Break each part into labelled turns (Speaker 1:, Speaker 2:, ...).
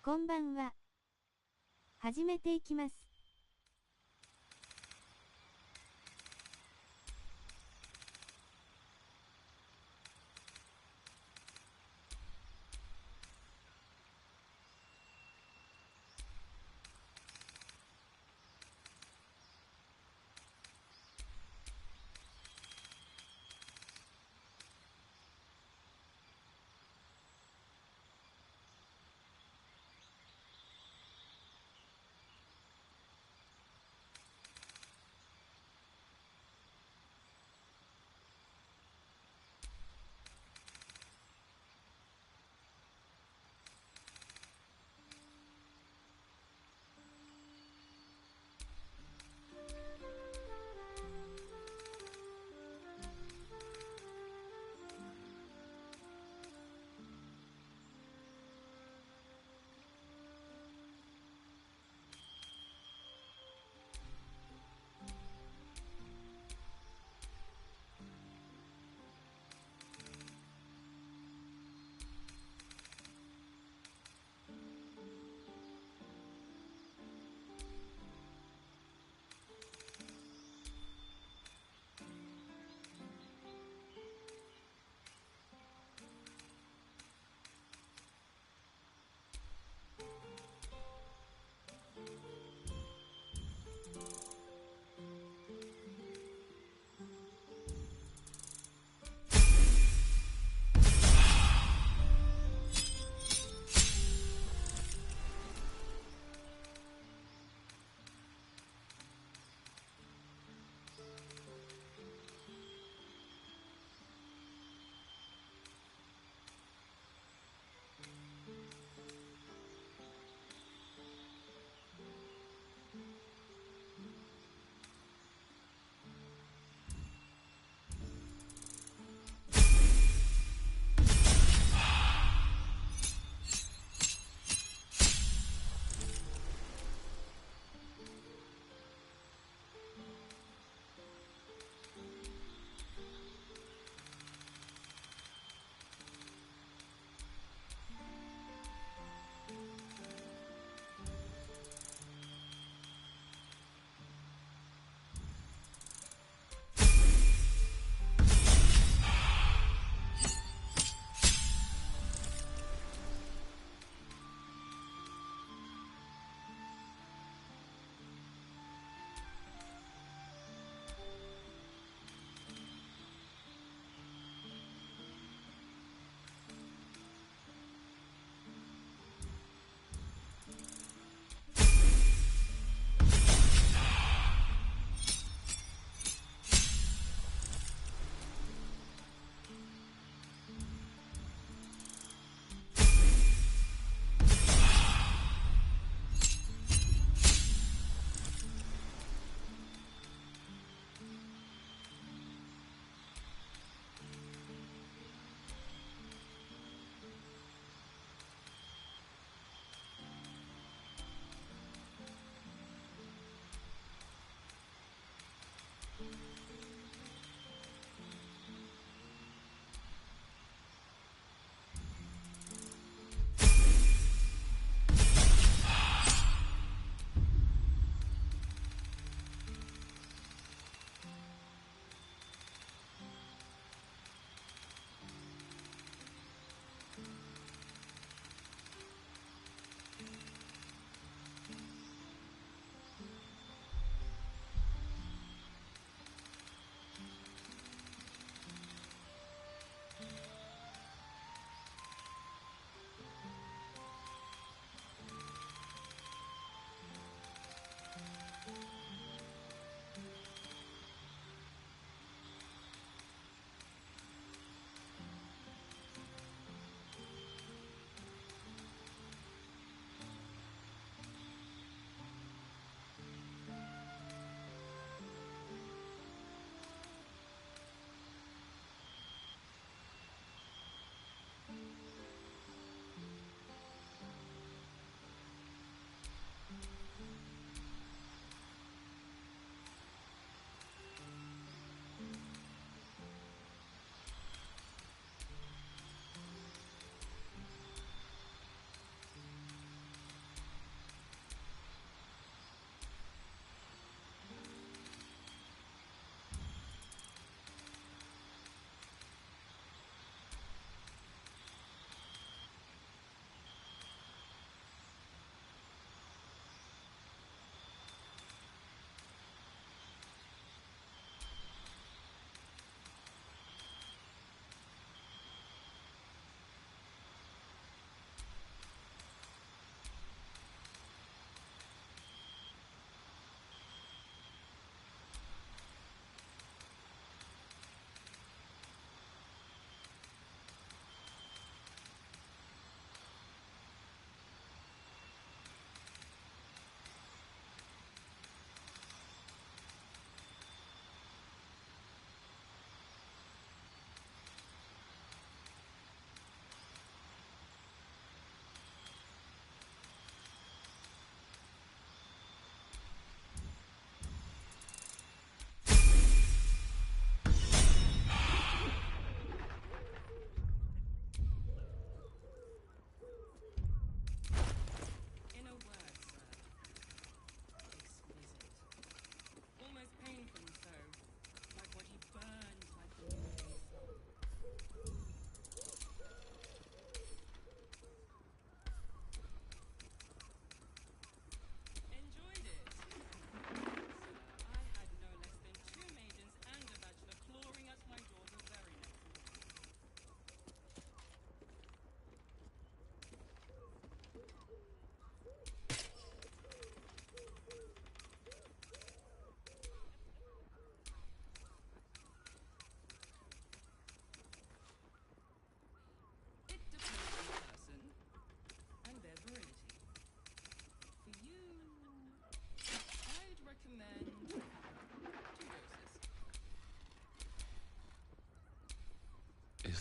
Speaker 1: こんばんは。始めていきます。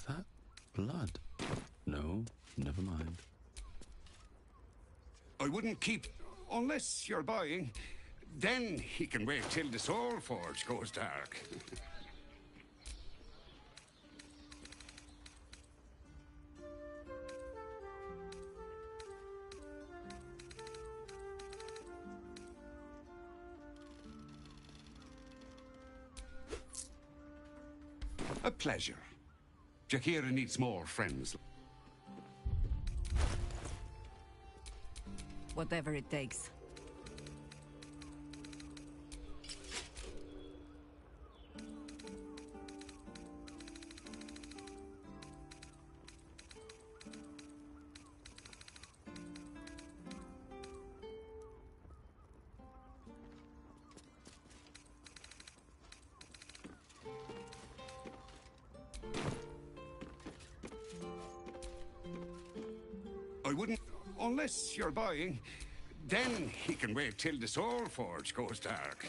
Speaker 2: that blood? No, never mind.
Speaker 3: I wouldn't keep... Unless you're buying. Then he can wait till the Soul Forge goes dark. A pleasure. Jakira needs more friends.
Speaker 4: Whatever it takes.
Speaker 3: I wouldn't... Unless you're buying. Then he can wait till the Soul Forge goes dark.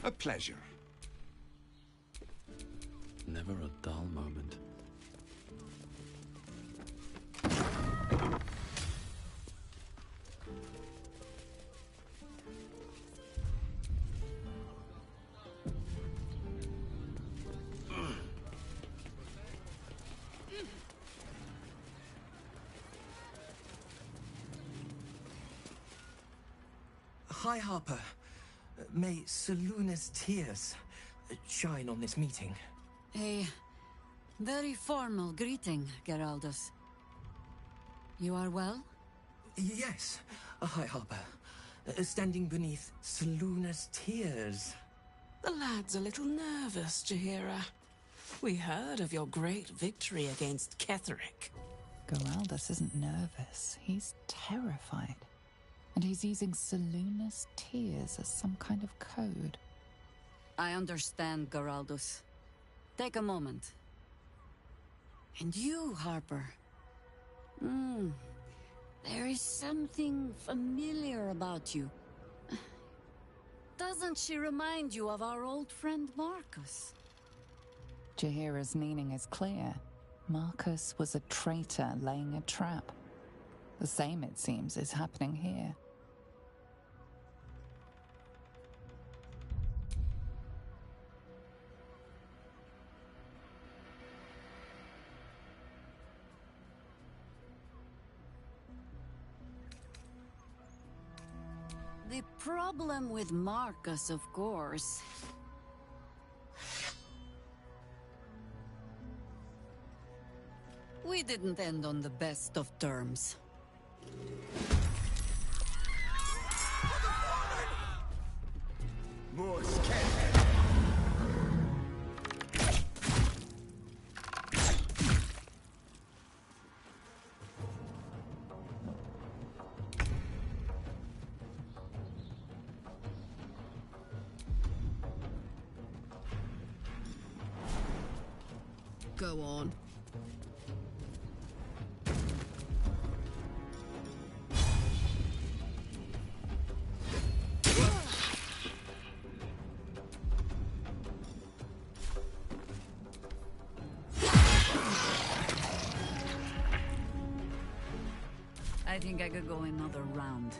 Speaker 3: A pleasure.
Speaker 2: Never a dull moment.
Speaker 5: Hi, Harper. May Seluna's tears shine on this meeting.
Speaker 4: A very formal greeting, Geraldus. You are well?
Speaker 5: Yes. Hi, Harper. Standing beneath Seluna's tears.
Speaker 6: The lad's a little nervous, Jahira. We heard of your great victory against Ketherick.
Speaker 7: Geraldus isn't nervous. He's terrified. And he's using Seluna's tears as some kind of code.
Speaker 4: I understand, Geraldus. Take a moment. And you, Harper. There is something familiar about you. Doesn't she remind you of our old friend Marcus?
Speaker 7: Jahira's meaning is clear. Marcus was a traitor laying a trap. The same, it seems, is happening here.
Speaker 4: The problem with Marcus, of course... We didn't end on the best of terms.
Speaker 3: More scared.
Speaker 6: Go on.
Speaker 4: I think I could go another round.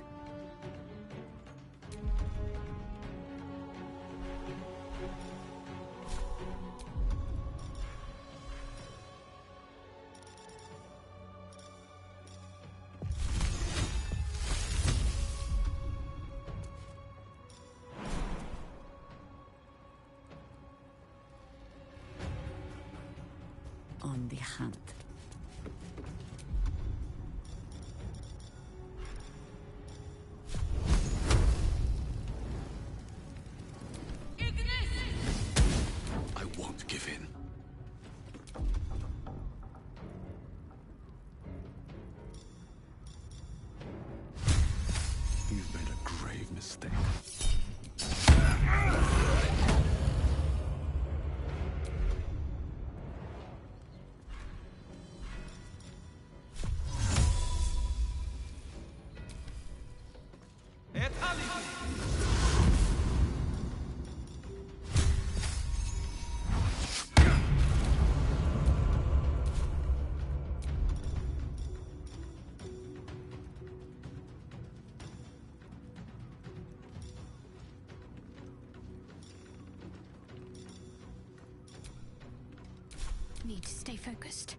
Speaker 4: On the hunt.
Speaker 2: I won't give in. You've made a great grave mistake.
Speaker 1: Need to stay focused.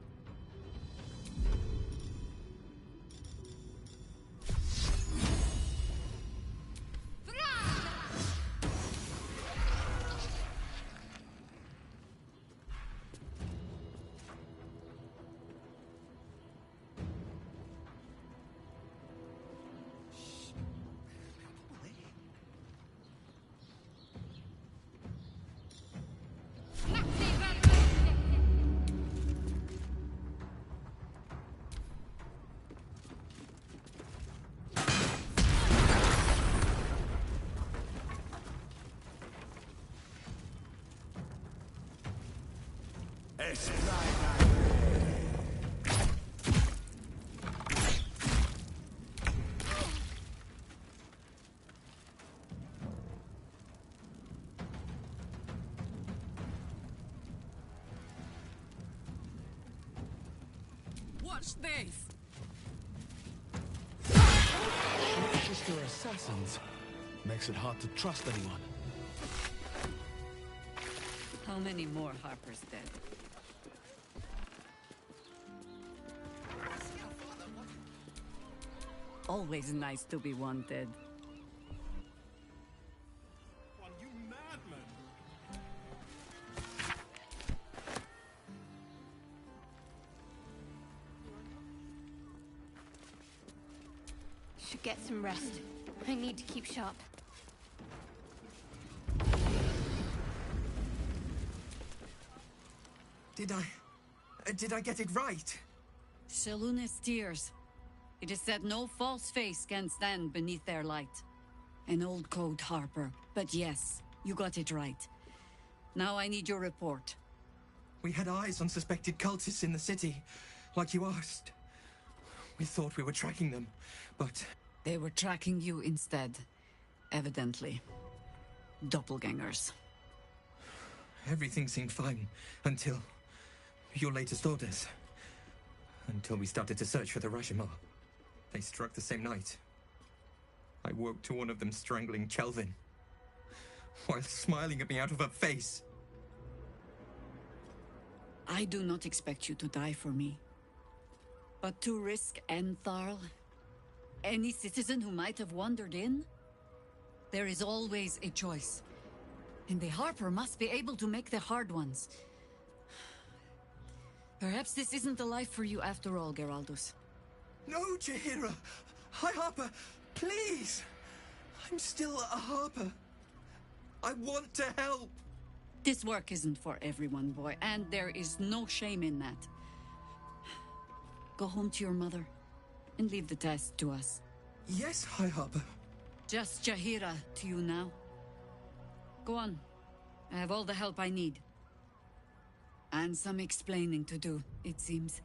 Speaker 6: Watch this!
Speaker 2: Just are assassins. Makes it hard to trust anyone.
Speaker 4: How many more Harper's dead? Always nice to be wanted.
Speaker 8: You madman!
Speaker 1: Should get some rest. I need to keep sharp.
Speaker 5: Did I get it right?
Speaker 4: Shaluna's tears. It is said no false face can stand beneath their light. An old code, Harper. But yes, you got it right. Now I need your report.
Speaker 5: We had eyes on suspected cultists in the city, like you asked. We thought we were tracking them, but...
Speaker 4: They were tracking you instead. Evidently. Doppelgangers.
Speaker 5: Everything seemed fine, until... your latest orders. Until we started to search for the Rashomon. They struck the same night. I woke to one of them strangling Chelvin, while smiling at me out of her face.
Speaker 4: I do not expect you to die for me. But to risk Entharl, any citizen who might have wandered in, there is always a choice. And the Harper must be able to make the hard ones. Perhaps this isn't the life for you after all, Geraldus.
Speaker 5: No, Jaheira! Hi, Harper! Please! I'm still a Harper. I want to help!
Speaker 4: This work isn't for everyone, boy, and there is no shame in that. Go home to your mother, and leave the test to us.
Speaker 5: Yes, Hi, Harper.
Speaker 4: Just Jaheira to you now. Go on. I have all the help I need. And some explaining to do, it seems.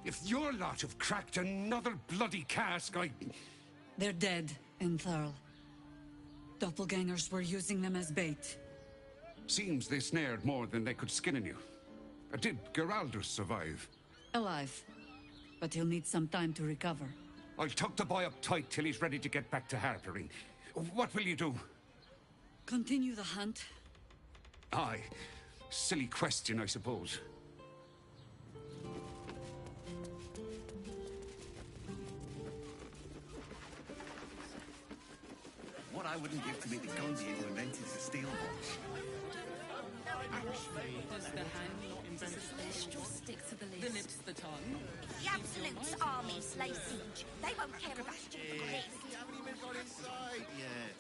Speaker 3: If your lot have cracked another bloody cask,
Speaker 4: They're dead, Entharl. Doppelgangers were using them as bait.
Speaker 3: Seems they snared more than they could skin in you. Did Geraldus survive?
Speaker 4: Alive. But he'll need some time to recover.
Speaker 3: I'll tuck the boy up tight till he's ready to get back to harboring. What will you do?
Speaker 4: Continue the hunt.
Speaker 3: Aye. Silly question, I suppose.
Speaker 9: What I wouldn't give to be the Gundian who invented the steel watch.
Speaker 6: Does the hand not insist?
Speaker 1: Stick to the list.
Speaker 6: The lips, the tongue?
Speaker 10: The Absolute's armies lay siege. They won't care about stupid list.
Speaker 9: We haven't even got inside yet.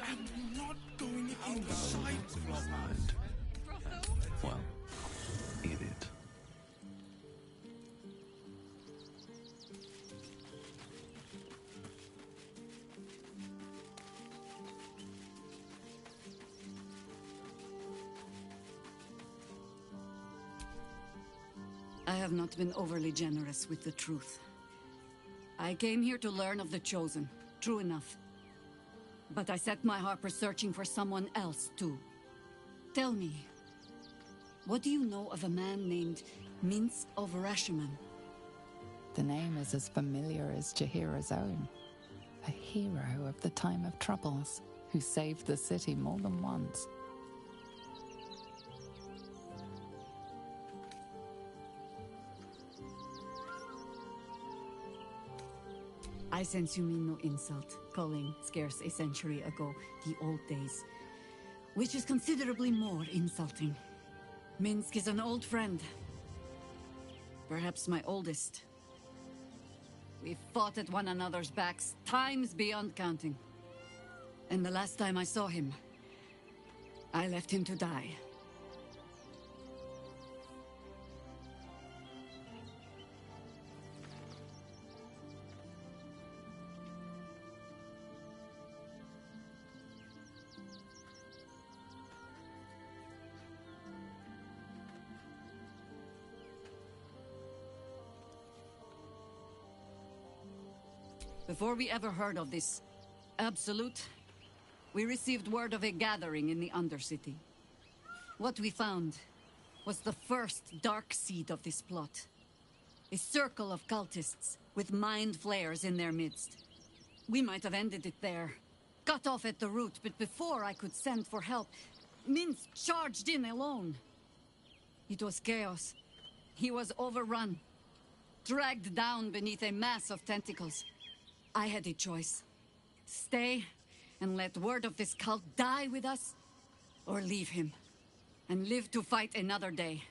Speaker 2: I'm not going inside. Mind. Well, eat it.
Speaker 4: I have not been overly generous with the truth. I came here to learn of the Chosen, true enough. But I set my Harper searching for someone else, too. Tell me, what do you know of a man named Minsk of Rashomon?
Speaker 7: The name is as familiar as Jaheira's own. A hero of the time of troubles, who saved the city more than once.
Speaker 4: I sense you mean no insult, calling scarce a century ago the old days, which is considerably more insulting. Minsk is an old friend. Perhaps my oldest. We've fought at one another's backs, times beyond counting. And the last time I saw him, I left him to die. Before we ever heard of this Absolute, we received word of a gathering in the Undercity. What we found was the first dark seed of this plot. A circle of cultists with mind flayers in their midst. We might have ended it there, cut off at the root, but before I could send for help, Minsk charged in alone. It was chaos. He was overrun, dragged down beneath a mass of tentacles. I had a choice. Stay and let word of this cult die with us, or leave him and live to fight another day.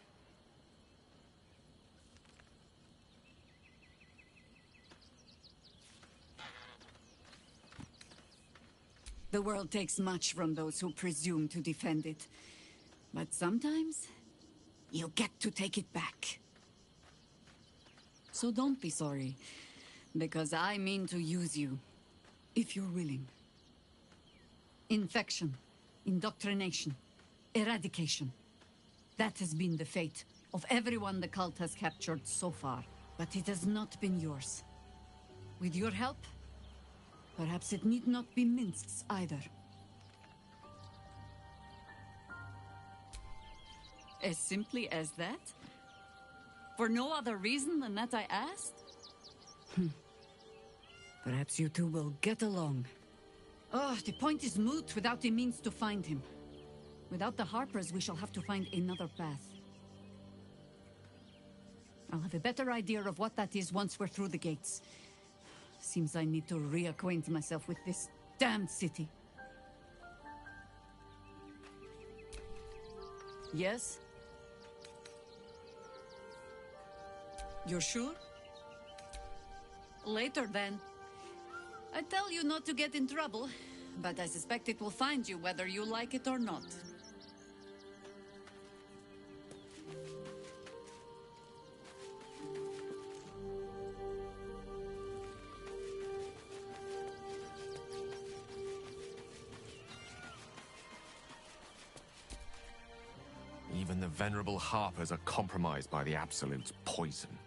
Speaker 4: The world takes much from those who presume to defend it. But sometimes, you get to take it back. So don't be sorry. Because I mean to use you, if you're willing. Infection, indoctrination, eradication. That has been the fate of everyone the cult has captured so far. But it has not been yours. With your help, perhaps it need not be Minsk's either. As simply as that? For no other reason than that I asked? Perhaps you two will get along. Oh, the point is moot without the means to find him. Without the Harpers, we shall have to find another path. I'll have a better idea of what that is once we're through the gates. Seems I need to reacquaint myself with this damned city. Yes? You're sure? Later, then. I tell you not to get in trouble, but I suspect it will find you whether you like it or not.
Speaker 11: Even the venerable Harpers are compromised by the Absolute's poison.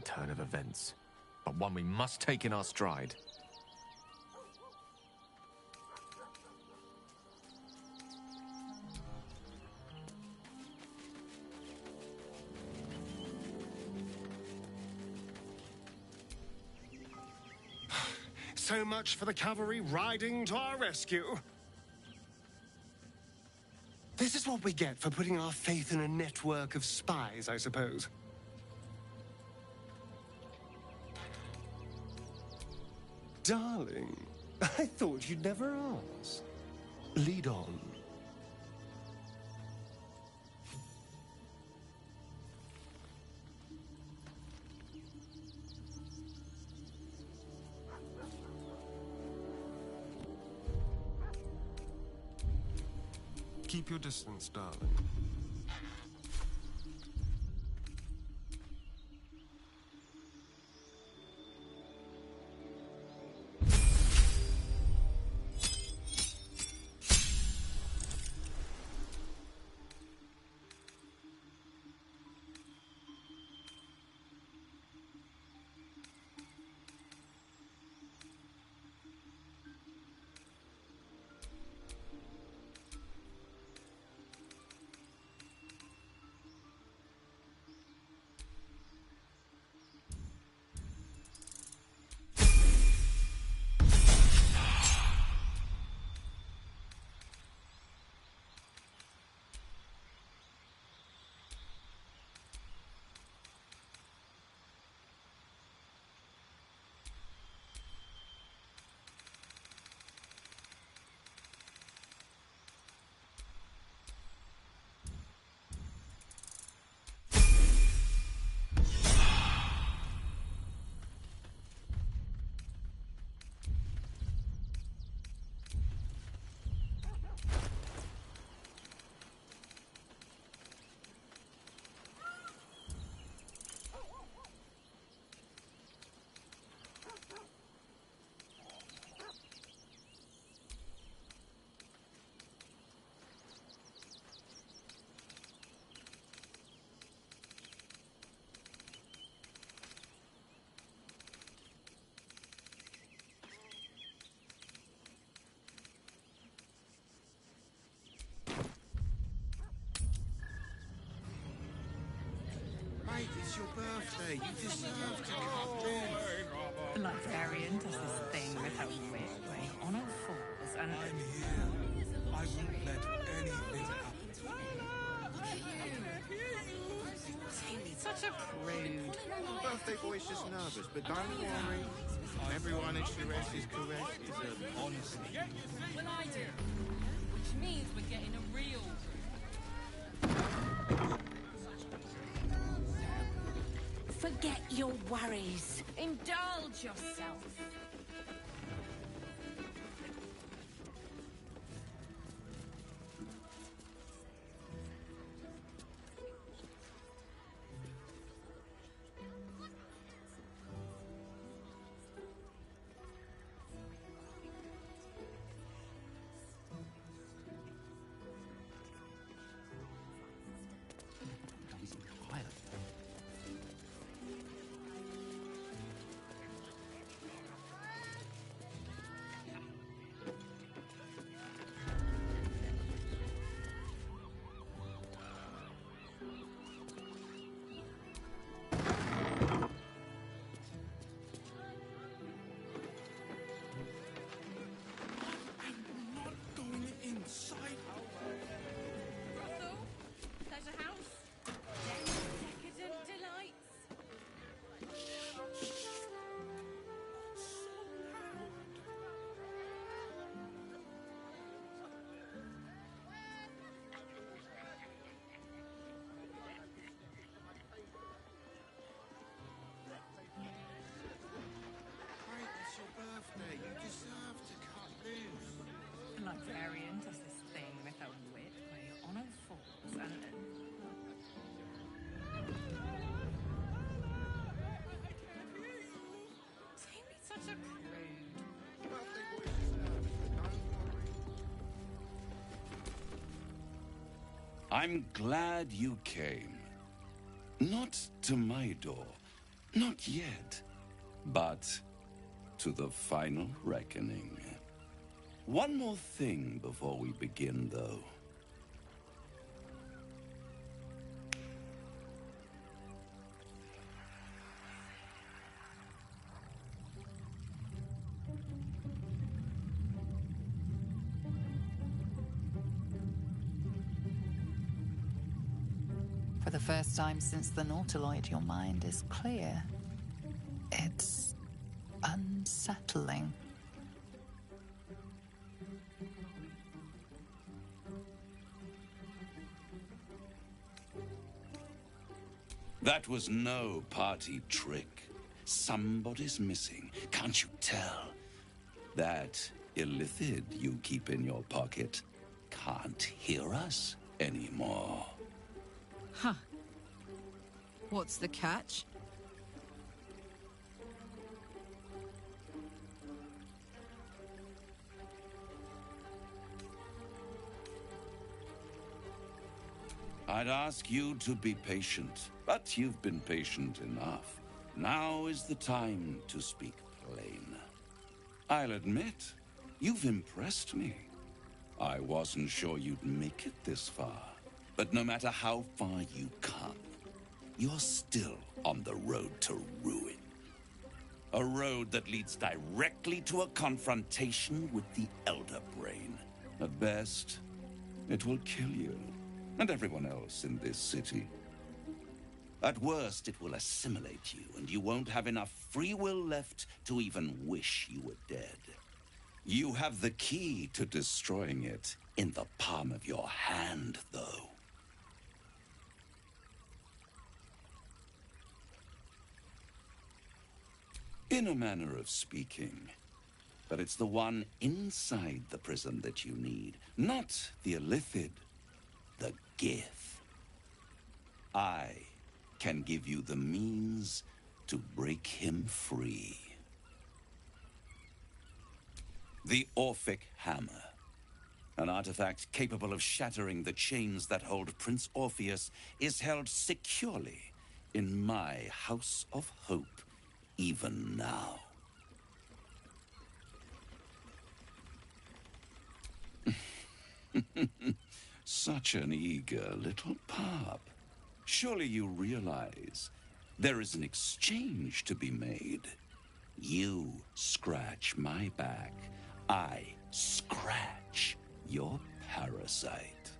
Speaker 11: unforeseen turn of events, but one we must take in our stride.
Speaker 8: So much for the cavalry riding to our rescue. This is what we get for putting our faith in a network of spies, I suppose. Darling, I thought you'd never ask. Lead on. Keep your distance, darling.
Speaker 9: It's your birthday. You deserve to come in.
Speaker 12: The librarian does this thing with her weird way on all fours and...
Speaker 9: I'm here. I won't let anything happen.
Speaker 12: He's such a prude.
Speaker 9: Birthday boy's just nervous, but don't worry. Everyone in Shiraz is correct. It's honestly.
Speaker 12: Well, I do. Which means we're getting a real...
Speaker 10: Forget your worries. Indulge yourself.
Speaker 12: The librarian does this thing with her weird way on all fours and... He's such a prude.
Speaker 3: I'm glad you came. Not to my door,
Speaker 13: Not yet, but to the final reckoning. One more thing before we begin, though.
Speaker 7: For the first time since the Nautiloid, your mind is clear. It's unsettling.
Speaker 13: That was no party trick. Somebody's missing. Can't you tell? That illithid you keep in your pocket can't hear us anymore.
Speaker 4: Huh. What's the catch?
Speaker 13: I'd ask you to be patient, but you've been patient enough. Now is the time to speak plain. I'll admit, you've impressed me. I wasn't sure you'd make it this far. But no matter how far you come, you're still on the road to ruin. A road that leads directly to a confrontation with the Elder Brain. At best, it will kill you and everyone else in this city. At worst, it will assimilate you, and you won't have enough free will left to even wish you were dead. You have the key to destroying it in the palm of your hand, though. In a manner of speaking. But it's the one inside the prison that you need, not the illithid, the Gith. I can give you the means to break him free. The Orphic Hammer. An artifact capable of shattering the chains that hold Prince Orpheus is held securely in my House of Hope, even now. Such an eager little pup. Surely you realize there is an exchange to be made. You scratch my back, I scratch your parasite.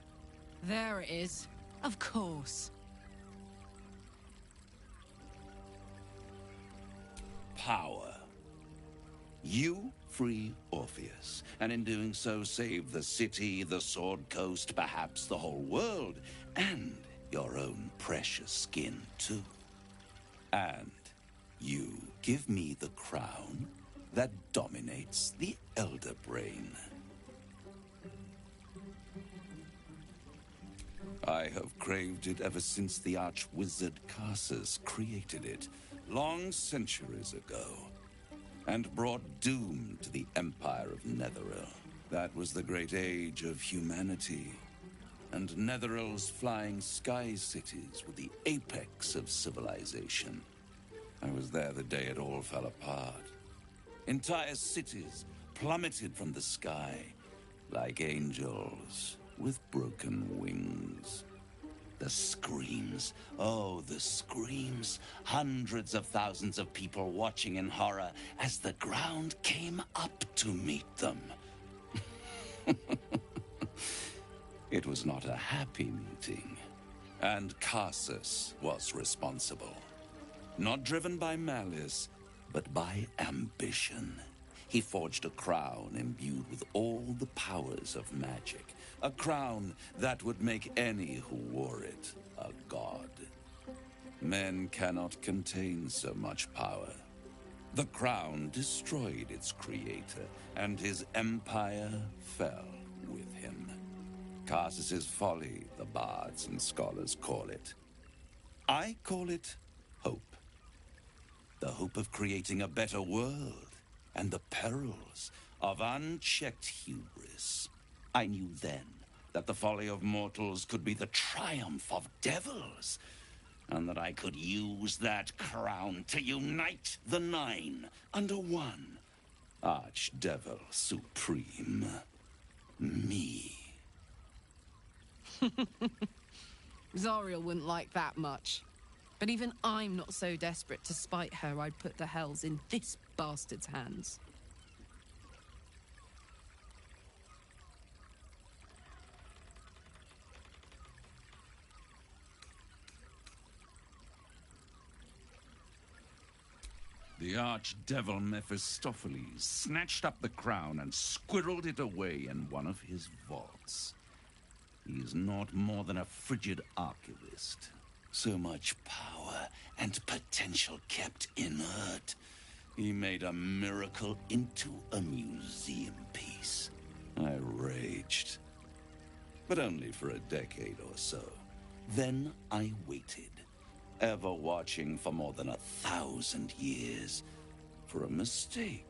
Speaker 4: There it is. Of course.
Speaker 13: Power. You free Orpheus, and in doing so save the city, the Sword Coast, perhaps the whole world, and your own precious skin too. And you give me the crown that dominates the Elder Brain. I have craved it ever since the arch-wizard Carsus created it, long centuries ago, and brought doom to the Empire of Netheril. That was the great age of humanity, and Netheril's flying sky cities were the apex of civilization. I was there the day it all fell apart. Entire cities plummeted from the sky like angels with broken wings. The screams, oh, the screams. Hundreds of thousands of people watching in horror as the ground came up to meet them. It was not a happy meeting, and Carsus was responsible. Not driven by malice, but by ambition. He forged a crown imbued with all the powers of magic. A crown that would make any who wore it a god. Men cannot contain so much power. The crown destroyed its creator, and his empire fell with him. Carsus's folly, the bards and scholars call it. I call it hope. The hope of creating a better world, and the perils of unchecked hubris. I knew then that the folly of mortals could be the triumph of devils. and that I could use that crown to unite the Nine under one Archdevil Supreme. Me.
Speaker 6: Zariel wouldn't like that much. But even I'm not so desperate to spite her I'd put the hells in this bastard's hands.
Speaker 13: The archdevil Mephistopheles snatched up the crown and squirreled it away in one of his vaults. He is not more than a frigid archivist. So much power and potential kept inert. He made a miracle into a museum piece. I raged. But only for a decade or so. Then I waited, ever watching for more than 1,000 years, for a mistake,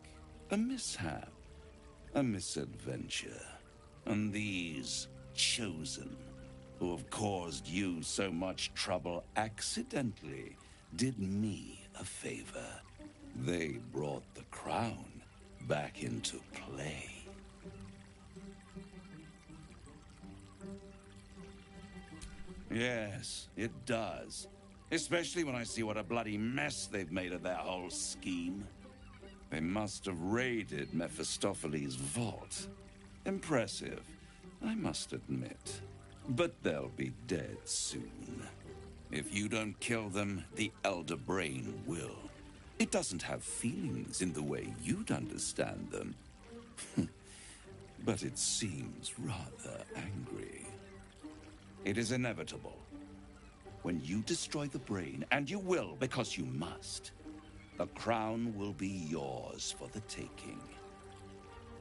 Speaker 13: a mishap, a misadventure. And these chosen, who have caused you so much trouble accidentally, did me a favor. They brought the crown back into play. Yes, it does. Especially when I see what a bloody mess they've made of their whole scheme. They must have raided Mephistopheles' vault. Impressive, I must admit. But they'll be dead soon. If you don't kill them, the Elder Brain will. It doesn't have feelings in the way you'd understand them. But it seems rather angry. It is inevitable. When you destroy the brain, and you will because you must, the crown will be yours for the taking.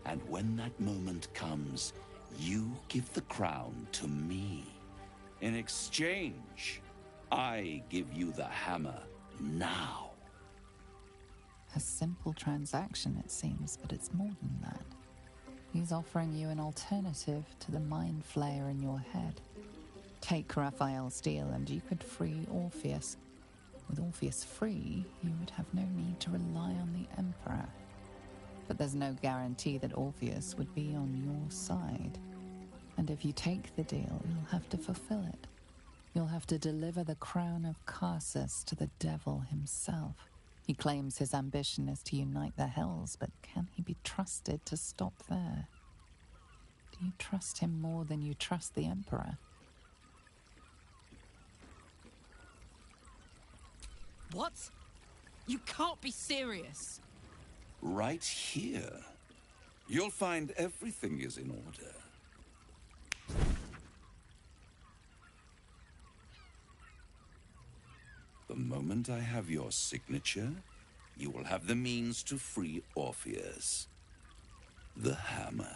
Speaker 13: And when that moment comes, you give the crown to me. In exchange, I give you the hammer now.
Speaker 7: A simple transaction, it seems, but it's more than that. He's offering you an alternative to the mind flayer in your head. Take Raphael's deal and you could free Orpheus. With Orpheus free, you would have no need to rely on the Emperor. But there's no guarantee that Orpheus would be on your side. And if you take the deal, you'll have to fulfill it. You'll have to deliver the crown of Carsus to the devil himself. He claims his ambition is to unite the hells, but can he be trusted to stop there? Do you trust him more than you trust the Emperor?
Speaker 6: What? You can't be serious.
Speaker 13: Right here. You'll find everything is in order. The moment I have your signature, you will have the means to free Orpheus. The hammer.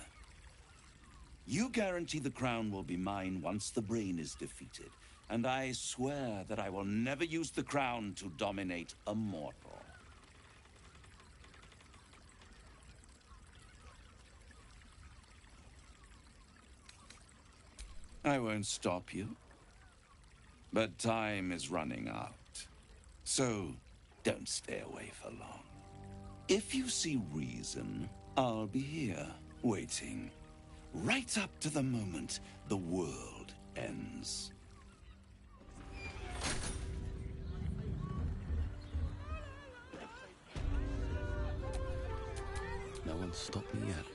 Speaker 13: You guarantee the crown will be mine once the brain is defeated, and I swear that I will never use the crown to dominate a mortal. I won't stop you. But time is running out. So, don't stay away for long. If you see reason, I'll be here, waiting. Right up to the moment the world ends.
Speaker 2: No one's stopped me yet.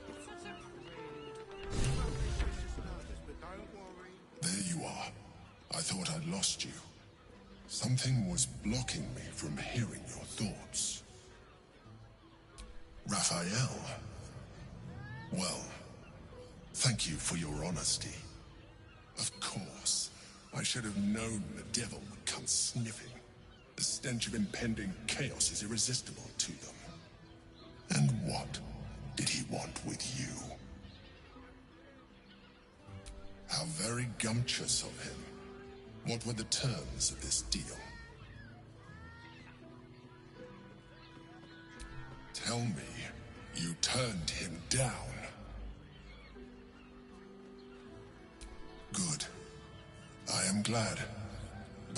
Speaker 14: There you are. I thought I'd lost you. Something was blocking me from hearing your thoughts. Raphael. Well, thank you for your honesty. Of course, I should have known the devil would come sniffing. The stench of impending chaos is irresistible to them. And what did he want with you? How very gumptious of him. What were the terms of this deal? Tell me you turned him down. Good. I am glad.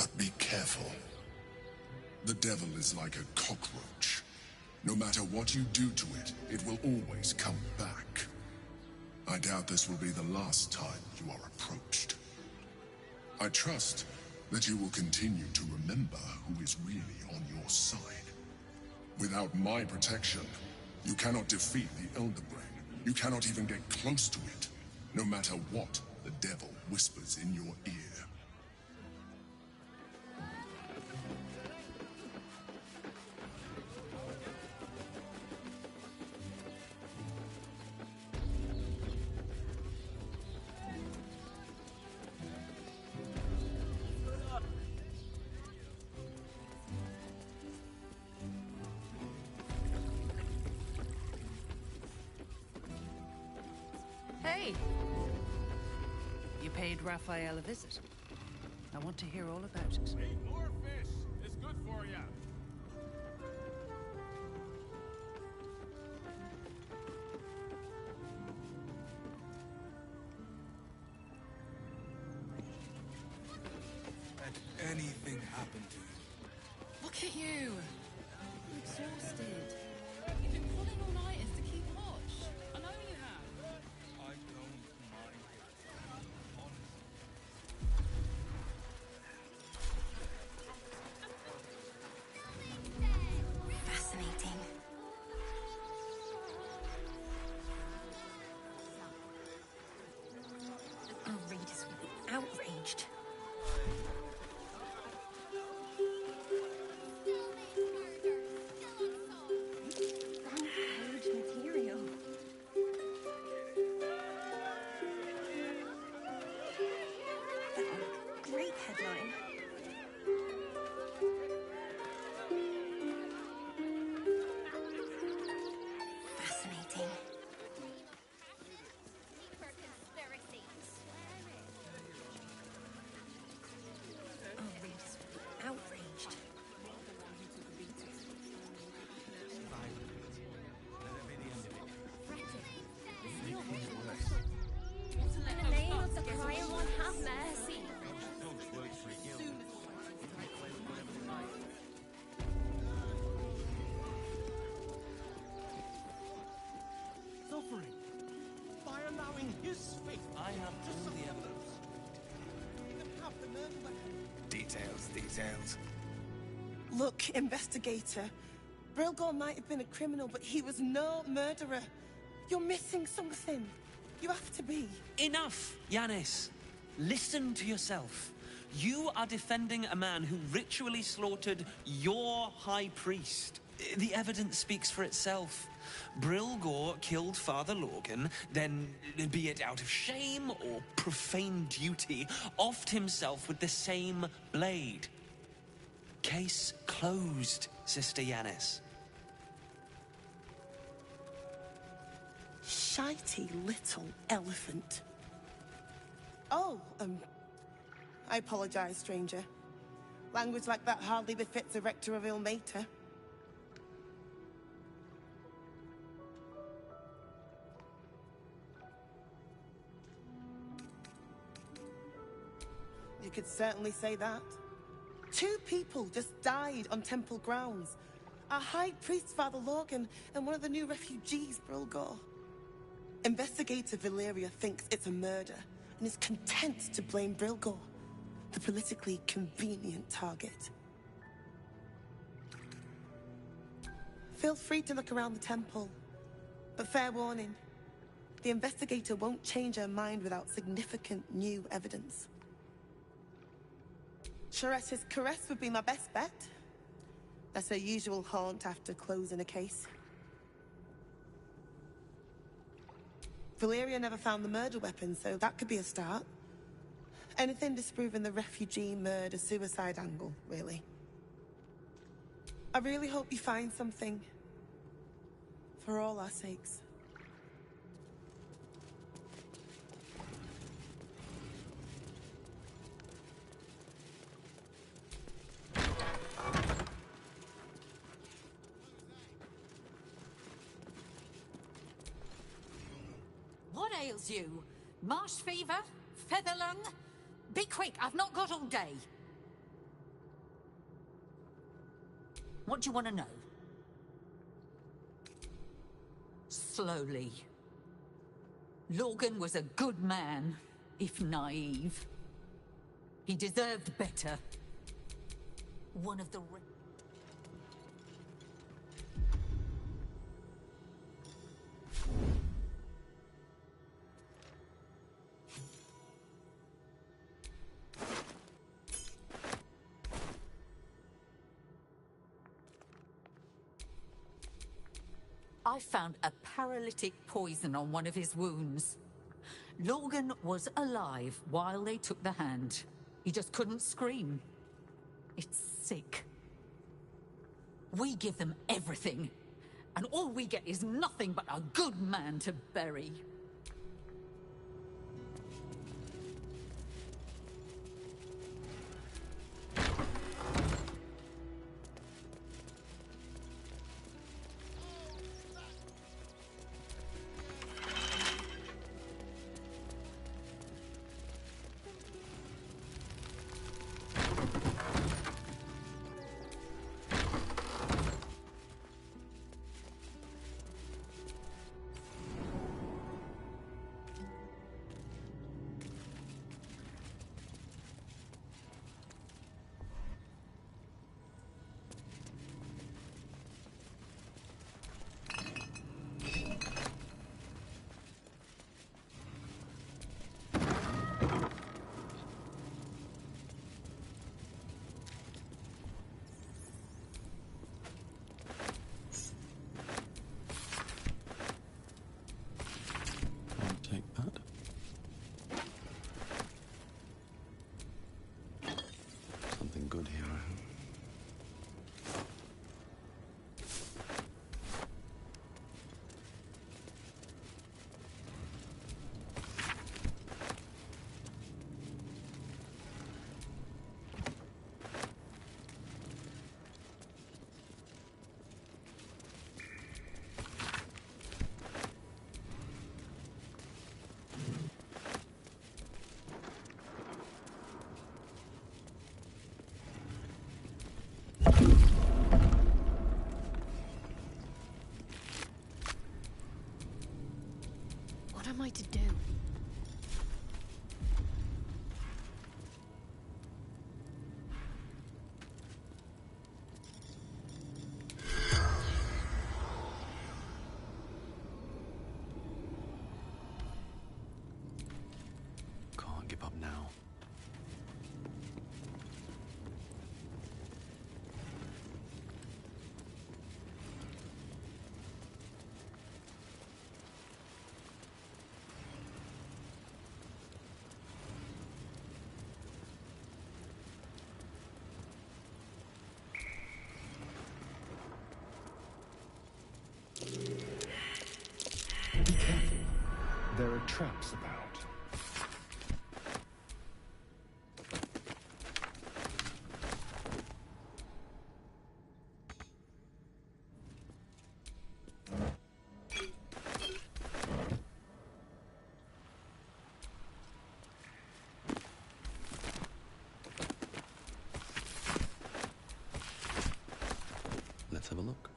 Speaker 14: But be careful. The devil is like a cockroach. No matter what you do to it, it will always come back. I doubt this will be the last time you are approached. I trust that you will continue to remember who is really on your side. Without my protection, you cannot defeat the Elder Brain. You cannot even get close to it, no matter what the devil whispers in your ear.
Speaker 6: Hey! You paid Raphael a visit. I want to hear all about it.
Speaker 9: Eat more fish. It's good for you.
Speaker 2: Had anything happened to you?
Speaker 12: Look at you. I'm exhausted. You've been pulling all-nighters to keep watch. I know you have.
Speaker 2: I don't mind.
Speaker 10: Fascinating. Our readers will be outraged. Unhallowed material. Great headline. Fascinating. Our readers will be outraged. In the name of the prior one, have mercy.
Speaker 8: Suffering. By allowing his faith. I have all the evidence.
Speaker 5: Details.
Speaker 15: Look, investigator. Brilgor might have been a criminal, but he was no murderer. You're missing something. You have to be.
Speaker 16: Enough, Yanis. Listen to yourself. You are defending a man who ritually slaughtered your high priest. The evidence speaks for itself. Brilgor killed Father Lorgan, then, be it out of shame or profane duty, offed himself with the same blade. Case closed, Sister Yanis.
Speaker 15: Shitey little elephant. Oh, I apologize, stranger. Language like that hardly befits a rector of Ilmater. You could certainly say that. 2 people just died on temple grounds. Our high priest, Father Lorgan, and one of the new refugees, Brilgor. Investigator Valeria thinks it's a murder and is content to blame Brilgor, the politically convenient target. Feel free to look around the temple, but fair warning, the investigator won't change her mind without significant new evidence. Chares's caress would be my best bet. That's her usual haunt after closing a case. Valeria never found the murder weapon, so that could be a start. Anything disproving the refugee murder-suicide angle, really. I really hope you find something. For all our sakes.
Speaker 17: What ails you? Marsh fever? Feather lung? Be quick, I've not got all day. What do you want to know? Slowly. Logan was a good man, if naive. He deserved better. One of the... I found a paralytic poison on one of his wounds. Logan was alive while they took the hand. He just couldn't scream. It's sick. We give them everything, and all we get is nothing but a good man to bury.
Speaker 18: Good here.
Speaker 1: What am I to do?
Speaker 18: Can't give up now.
Speaker 2: Be careful. There are traps about.
Speaker 18: Let's have a look.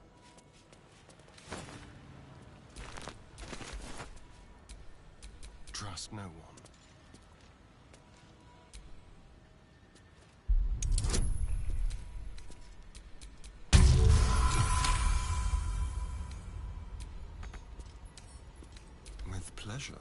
Speaker 8: Trust no one. With pleasure.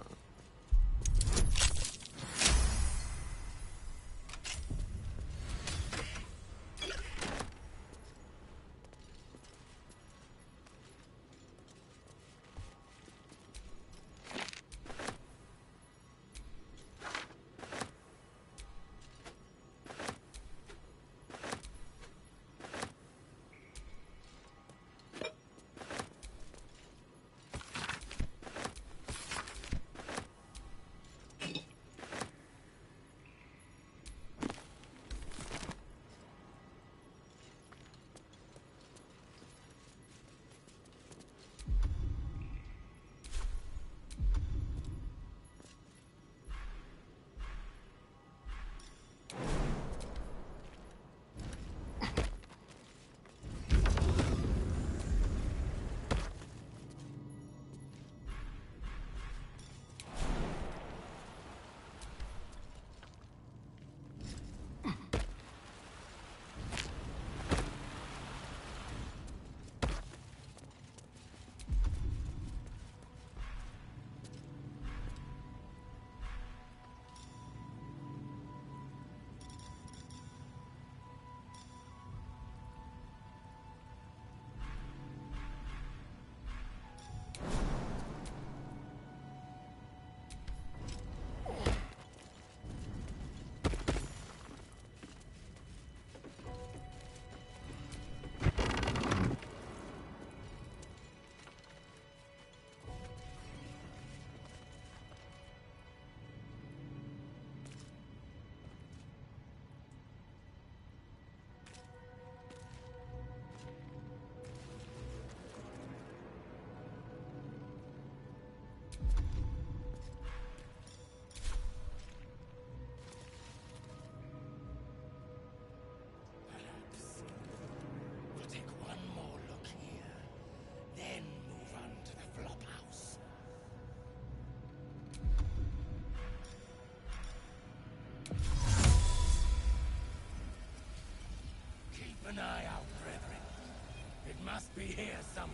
Speaker 8: must be here somewhere.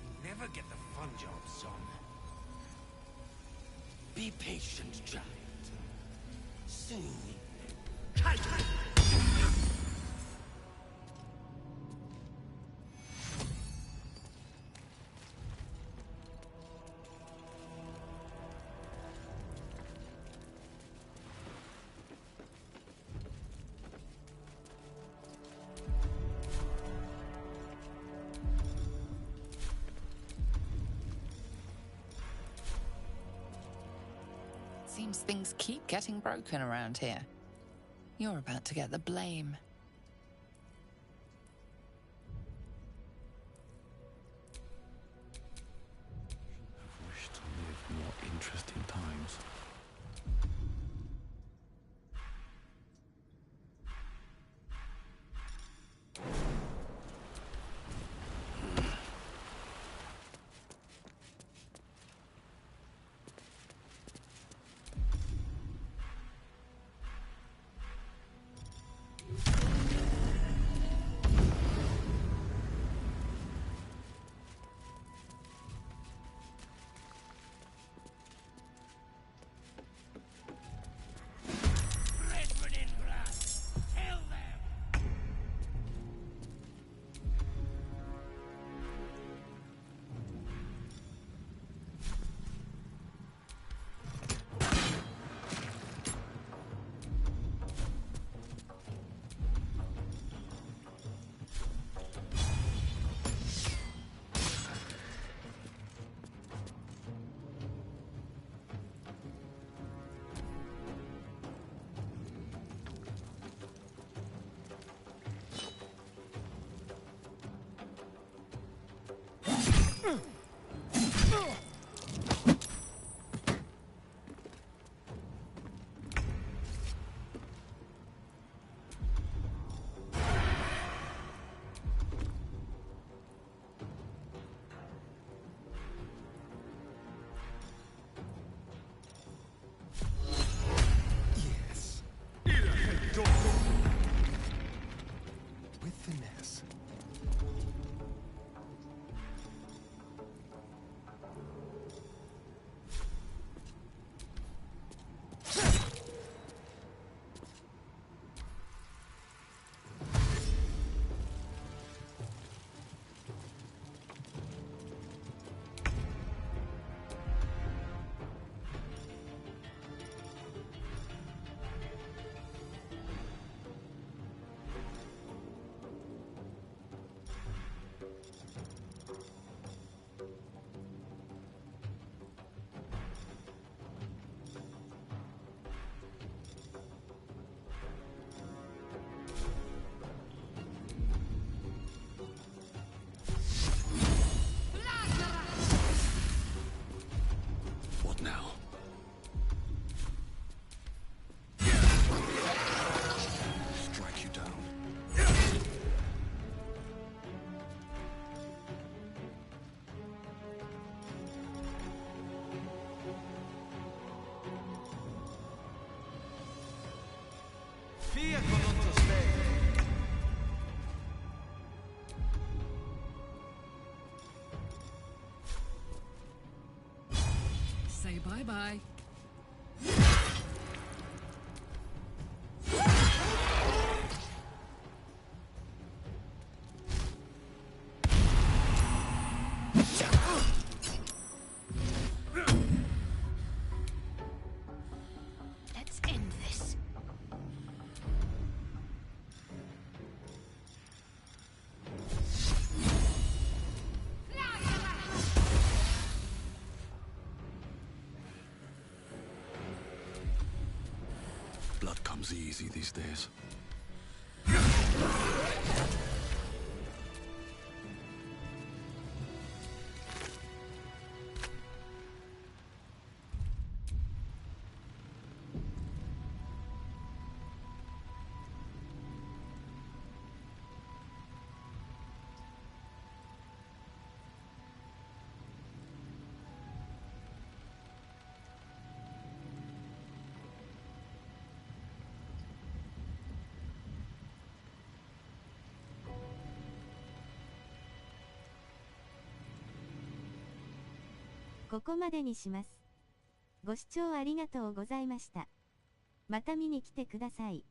Speaker 8: You never get the fun job, son. Be patient, giant. Soon.
Speaker 7: Seems things keep getting broken around here. You're about to get the blame.
Speaker 18: I wish to live more interesting times.
Speaker 2: With finesse.
Speaker 18: What now?
Speaker 2: Strike you down.
Speaker 8: Via con un sospetto.
Speaker 6: Say bye-bye.
Speaker 1: Let's end this.
Speaker 18: Blood comes easy these days.
Speaker 19: ここまでにします。ご視聴ありがとうございました。また見に来てください。